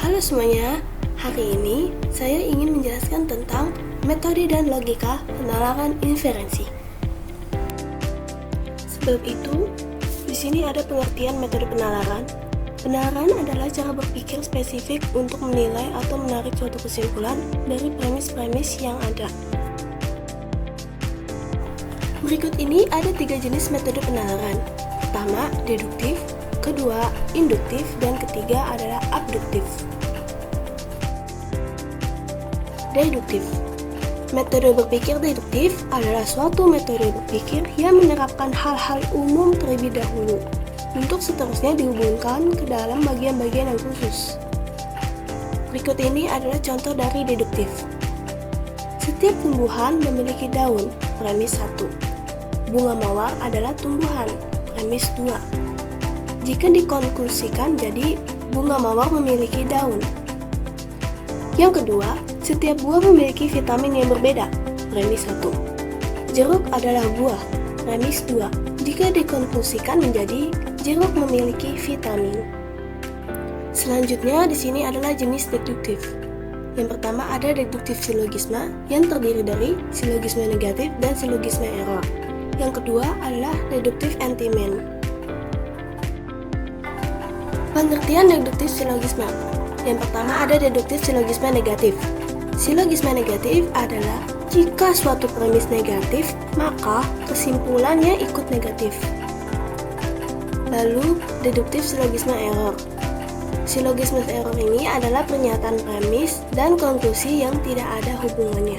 Halo semuanya, hari ini saya ingin menjelaskan tentang metode dan logika penalaran inferensi. Sebab itu, di sini ada pengertian metode penalaran. Penalaran adalah cara berpikir spesifik untuk menilai atau menarik suatu kesimpulan dari premis-premis yang ada. Berikut ini ada 3 jenis metode penalaran. Pertama, deduktif, kedua, induktif, dan ketiga adalah abduktif. Deduktif. Metode berpikir deduktif adalah suatu metode berpikir yang menerapkan hal-hal umum terlebih dahulu untuk seterusnya dihubungkan ke dalam bagian-bagian yang khusus. Berikut ini adalah contoh dari deduktif. Setiap tumbuhan memiliki daun, premis 1. Bunga mawar adalah tumbuhan, premis 2. Jika dikonklusikan jadi bunga mawar memiliki daun. Yang kedua, setiap buah memiliki vitamin yang berbeda, premis 1. Jeruk adalah buah, premis 2. Jika dikonklusikan menjadi jeruk memiliki vitamin. Selanjutnya di sini adalah jenis deduktif. Yang pertama ada deduktif silogisme yang terdiri dari silogisme negatif dan silogisme error. Yang kedua adalah deduktif entimen. Pengertian deduktif silogisme. Yang pertama ada deduktif silogisme negatif. Silogisme negatif adalah jika suatu premis negatif, maka kesimpulannya ikut negatif. Lalu, deduktif silogisme error. Silogisme error ini adalah pernyataan premis dan konklusi yang tidak ada hubungannya.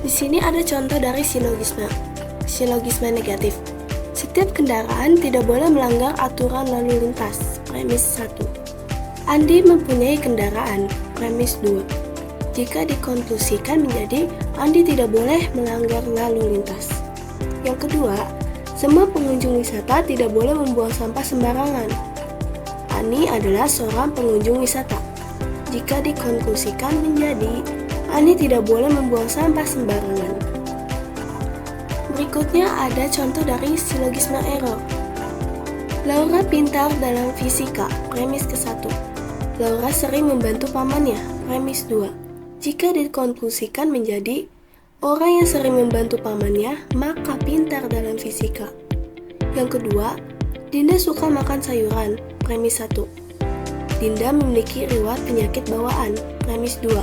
Di sini ada contoh dari silogisme. Silogisme negatif. Setiap kendaraan tidak boleh melanggar aturan lalu lintas, premis 1. Andi mempunyai kendaraan, premis 2. Jika dikonklusikan menjadi Andi tidak boleh melanggar lalu lintas. Yang kedua, semua pengunjung wisata tidak boleh membuang sampah sembarangan. Ani adalah seorang pengunjung wisata. Jika dikonklusikan menjadi Ani tidak boleh membuang sampah sembarangan. Berikutnya ada contoh dari silogisme error. Laura pintar dalam fisika, premis ke-1. Laura sering membantu pamannya, premis 2. Jika dikonklusikan menjadi orang yang sering membantu pamannya, maka pintar dalam fisika. Yang kedua, Dinda suka makan sayuran, premis 1. Dinda memiliki riwayat penyakit bawaan, premis 2.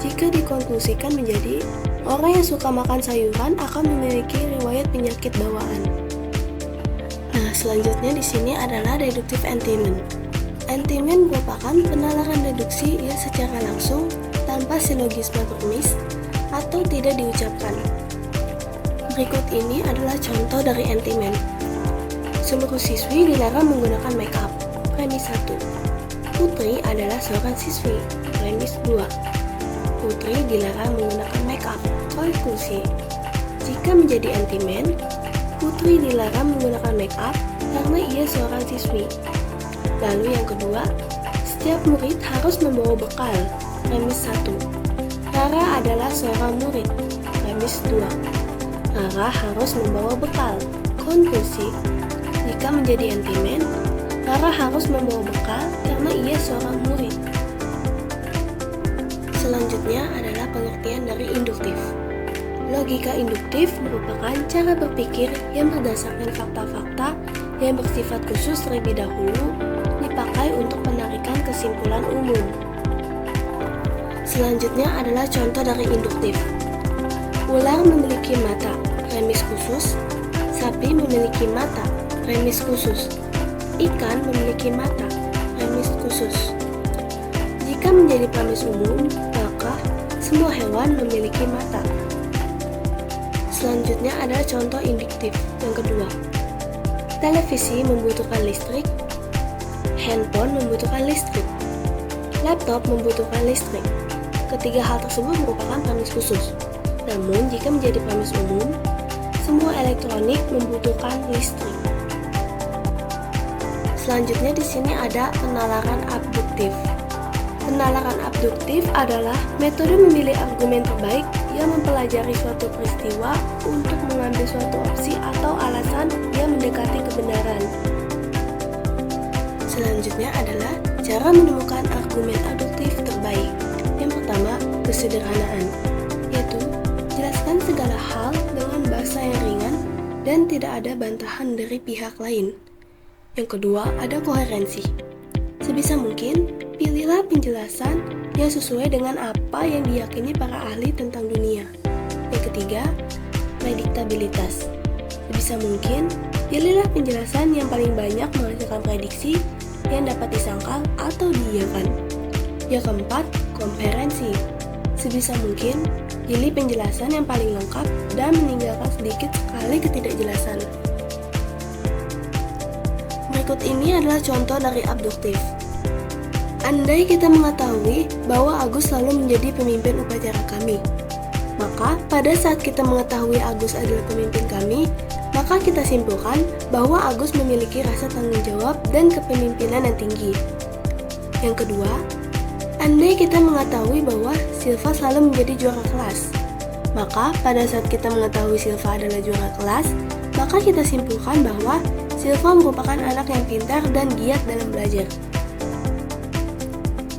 Jika dikonklusikan menjadi orang yang suka makan sayuran akan memiliki riwayat penyakit bawaan. Nah, selanjutnya di sini adalah deduktif entimen. Entimen merupakan penalaran deduksi yang secara langsung tanpa silogisme premis atau tidak diucapkan. Berikut ini adalah contoh dari entimen. Seluruh siswi dilarang menggunakan make up, premis 1. Putri adalah seorang siswi, premis 2. Putri dilarang menggunakan make up, konklusi. Jika menjadi entimen, Putri dilarang menggunakan make up karena ia seorang siswi. Lalu yang kedua, setiap murid harus membawa bekal, premis 1. Rara adalah seorang murid, premis 2. Rara harus membawa bekal, konklusi. Jika menjadi entimen, Rara harus membawa bekal karena ia seorang murid. Selanjutnya adalah pengertian dari induktif. Logika induktif merupakan cara berpikir yang berdasarkan fakta-fakta yang bersifat khusus terlebih dahulu dipakai untuk penarikan kesimpulan umum. Selanjutnya adalah contoh dari induktif. Ular memiliki mata, premis khusus. Sapi memiliki mata, premis khusus. Ikan memiliki mata, premis khusus. Jika menjadi premis umum, maka semua hewan memiliki mata. Selanjutnya ada contoh induktif yang kedua. Televisi membutuhkan listrik. Handphone membutuhkan listrik. Laptop membutuhkan listrik. Ketiga hal tersebut merupakan premis khusus. Namun, jika menjadi premis umum, semua elektronik membutuhkan listrik. Selanjutnya di sini ada penalaran abduktif. Penalaran abduktif adalah metode memilih argumen terbaik yang mempelajari suatu peristiwa untuk mengambil suatu opsi atau alasan yang mendekati kebenaran. Selanjutnya adalah cara menemukan argumen argumen aduktif terbaik. Yang pertama, kesederhanaan, yaitu jelaskan segala hal dengan bahasa yang ringan dan tidak ada bantahan dari pihak lain. Yang kedua, ada koherensi. Sebisa mungkin, pilihlah penjelasan yang sesuai dengan apa yang diyakini para ahli tentang dunia. Yang ketiga, prediktabilitas. Sebisa mungkin, pilihlah penjelasan yang paling banyak menghasilkan prediksi yang dapat disangkal atau diiyakan. Yang keempat, komprehensi. Sebisa mungkin, pilih penjelasan yang paling lengkap dan meninggalkan sedikit sekali ketidakjelasan. Berikut ini adalah contoh dari abduktif. Andai kita mengetahui bahwa Agus selalu menjadi pemimpin upacara kami, maka pada saat kita mengetahui Agus adalah pemimpin kami, maka kita simpulkan bahwa Agus memiliki rasa tanggung jawab dan kepemimpinan yang tinggi. Yang kedua, andai kita mengetahui bahwa Silva selalu menjadi juara kelas, maka pada saat kita mengetahui Silva adalah juara kelas, maka kita simpulkan bahwa Silva merupakan anak yang pintar dan giat dalam belajar.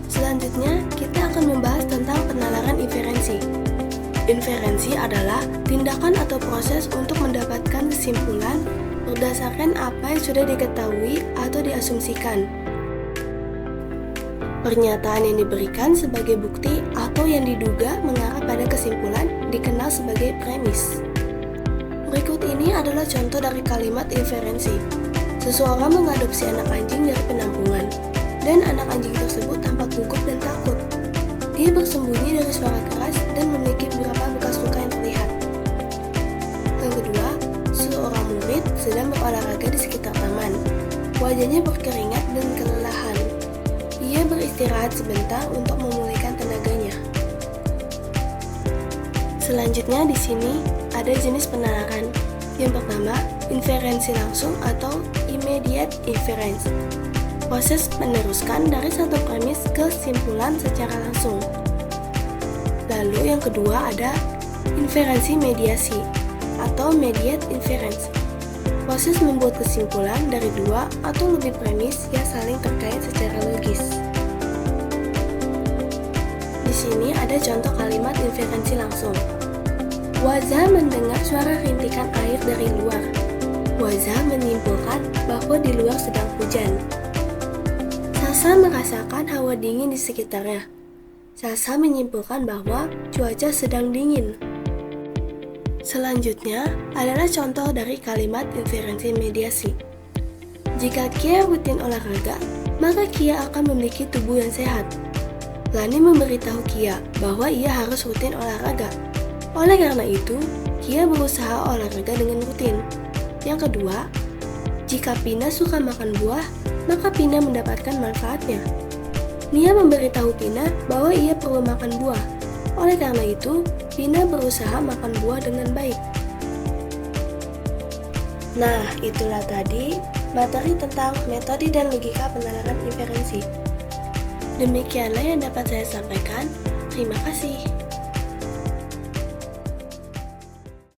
Selanjutnya, kita akan membahas tentang penalaran inferensi. Inferensi adalah tindakan atau proses untuk mendapatkan kesimpulan berdasarkan apa yang sudah diketahui atau diasumsikan. Pernyataan yang diberikan sebagai bukti atau yang diduga mengarah pada kesimpulan dikenal sebagai premis. Berikut ini adalah contoh dari kalimat inferensi. Seseorang mengadopsi anak anjing dari penampungan, dan anak anjing tersebut tampak gugup dan takut. Dia bersembunyi dari suara keras dan memiliki beberapa bekas luka yang terlihat. Yang kedua, seorang murid sedang berolahraga di sekitar taman. Wajahnya berkeringat dan kelelahan. Ia beristirahat sebentar untuk memulihkan tenaganya. Selanjutnya di sini ada jenis penalaran. Yang pertama, inferensi langsung atau immediate inference. Proses meneruskan dari satu premis ke kesimpulan secara langsung. Lalu yang kedua ada inferensi mediasi atau mediate inference. Proses membuat kesimpulan dari dua atau lebih premis yang saling terkait secara logis. Di sini ada contoh kalimat inferensi langsung. Waza mendengar suara rintikan air dari luar. Waza menyimpulkan bahwa di luar sedang hujan. Salsa merasakan hawa dingin di sekitarnya. Salsa menyimpulkan bahwa cuaca sedang dingin. Selanjutnya adalah contoh dari kalimat inferensi mediasi. Jika Kia rutin olahraga, maka Kia akan memiliki tubuh yang sehat. Lani memberitahu Kia bahwa ia harus rutin olahraga. Oleh karena itu, Kia berusaha olahraga dengan rutin. Yang kedua, jika Pina suka makan buah, maka Pina mendapatkan manfaatnya. Nia memberitahu Pina bahwa ia perlu makan buah. Oleh karena itu, Pina berusaha makan buah dengan baik. Nah, itulah tadi materi tentang metode dan logika penalaran inferensi. Demikianlah yang dapat saya sampaikan. Terima kasih.